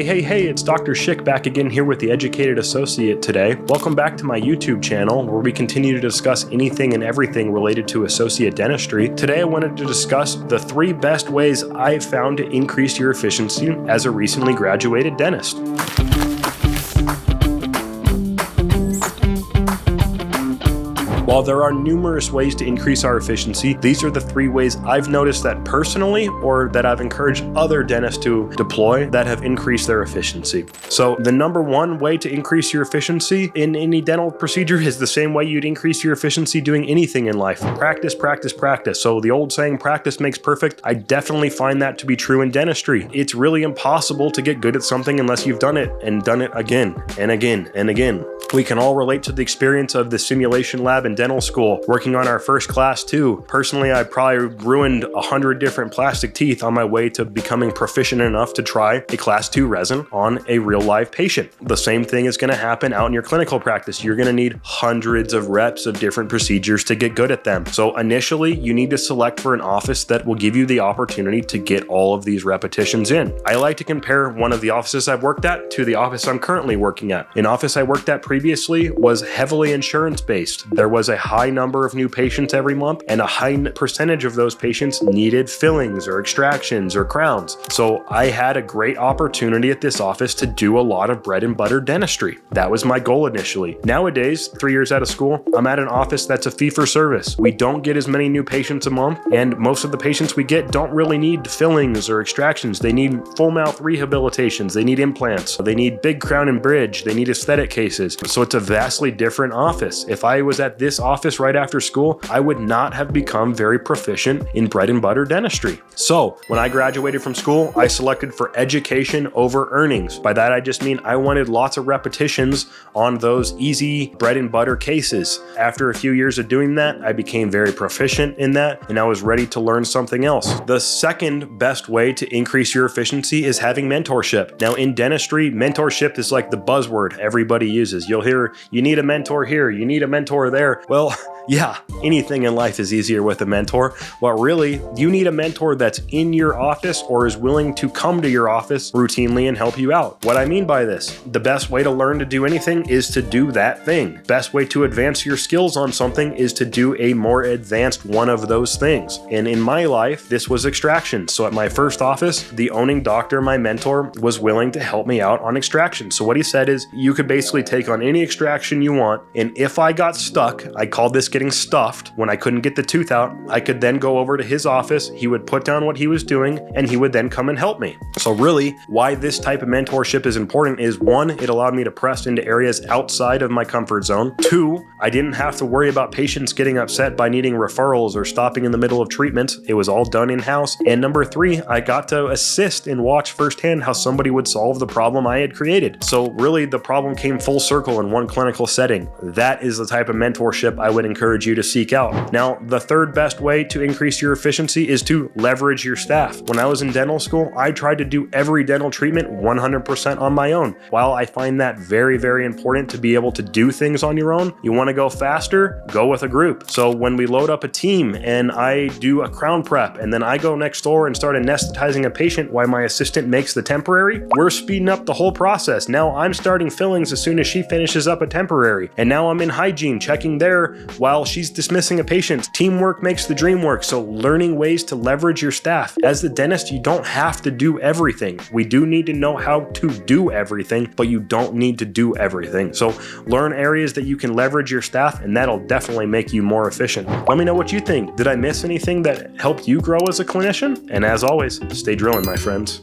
Hey, it's Dr. Schick back again here with the Educated Associate today. Welcome back to my YouTube channel where we continue to discuss anything and everything related to associate dentistry. Today I wanted to discuss the 3 best ways I've found to increase your efficiency as a recently graduated dentist. While there are numerous ways to increase our efficiency, these are the 3 ways I've noticed that personally or that I've encouraged other dentists to deploy that have increased their efficiency. So the number 1 way to increase your efficiency in any dental procedure is the same way you'd increase your efficiency doing anything in life. Practice, practice, practice. So the old saying, practice makes perfect, I definitely find that to be true in dentistry. It's really impossible to get good at something unless you've done it and done it again and again and again. We can all relate to the experience of the simulation lab in dental school, working on our first class too. Personally, I probably ruined 100 different plastic teeth on my way to becoming proficient enough to try a class 2 resin on a real live patient. The same thing is going to happen out in your clinical practice. You're going to need hundreds of reps of different procedures to get good at them. So initially, you need to select for an office that will give you the opportunity to get all of these repetitions in. I like to compare one of the offices I've worked at to the office I'm currently working at. An office I worked at previously was heavily insurance-based. There was a high number of new patients every month, and a high percentage of those patients needed fillings or extractions or crowns. So I had a great opportunity at this office to do a lot of bread and butter dentistry. That was my goal initially. Nowadays, 3 years out of school, I'm at an office that's a fee-for-service. We don't get as many new patients a month, and most of the patients we get don't really need fillings or extractions. They need full mouth rehabilitations. They need implants. They need big crown and bridge. They need aesthetic cases. So it's a vastly different office. If I was at this office right after school, I would not have become very proficient in bread and butter dentistry. So when I graduated from school, I selected for education over earnings. By that, I just mean I wanted lots of repetitions on those easy bread and butter cases. After a few years of doing that, I became very proficient in that, and I was ready to learn something else. The second best way to increase your efficiency is having mentorship. Now in dentistry, mentorship is like the buzzword everybody uses. You'll hear, you need a mentor here, you need a mentor there. Well, yeah, anything in life is easier with a mentor. Well, really, you need a mentor that's in your office or is willing to come to your office routinely and help you out. What I mean by this, the best way to learn to do anything is to do that thing. Best way to advance your skills on something is to do a more advanced one of those things. And in my life, this was extraction. So at my first office, the owning doctor, my mentor, was willing to help me out on extraction. So what he said is, you could basically take on any extraction you want, and if I got stuck, I called this getting stuffed. When I couldn't get the tooth out, I could then go over to his office, he would put down what he was doing, and he would then come and help me. So really, why this type of mentorship is important is 1, it allowed me to press into areas outside of my comfort zone. 2, I didn't have to worry about patients getting upset by needing referrals or stopping in the middle of treatment. It was all done in-house. And number 3, I got to assist and watch firsthand how somebody would solve the problem I had created. So really, the problem came full circle in one clinical setting. That is the type of mentorship I would encourage you to seek out. Now, the third best way to increase your efficiency is to leverage your staff. When I was in dental school, I tried to do every dental treatment 100% on my own. While I find that very, very important to be able to do things on your own, you want to go faster, go with a group. So when we load up a team and I do a crown prep and then I go next door and start anesthetizing a patient while my assistant makes the temporary, we're speeding up the whole process. Now I'm starting fillings as soon as she finishes up a temporary. And now I'm in hygiene checking there while she's dismissing a patient. Teamwork makes the dream work. So learning ways to leverage your staff. As the dentist, you don't have to do everything. We do need to know how to do everything, but you don't need to do everything. So learn areas that you can leverage your staff, and that'll definitely make you more efficient. Let me know what you think. Did I miss anything that helped you grow as a clinician? And as always, stay drilling, my friends.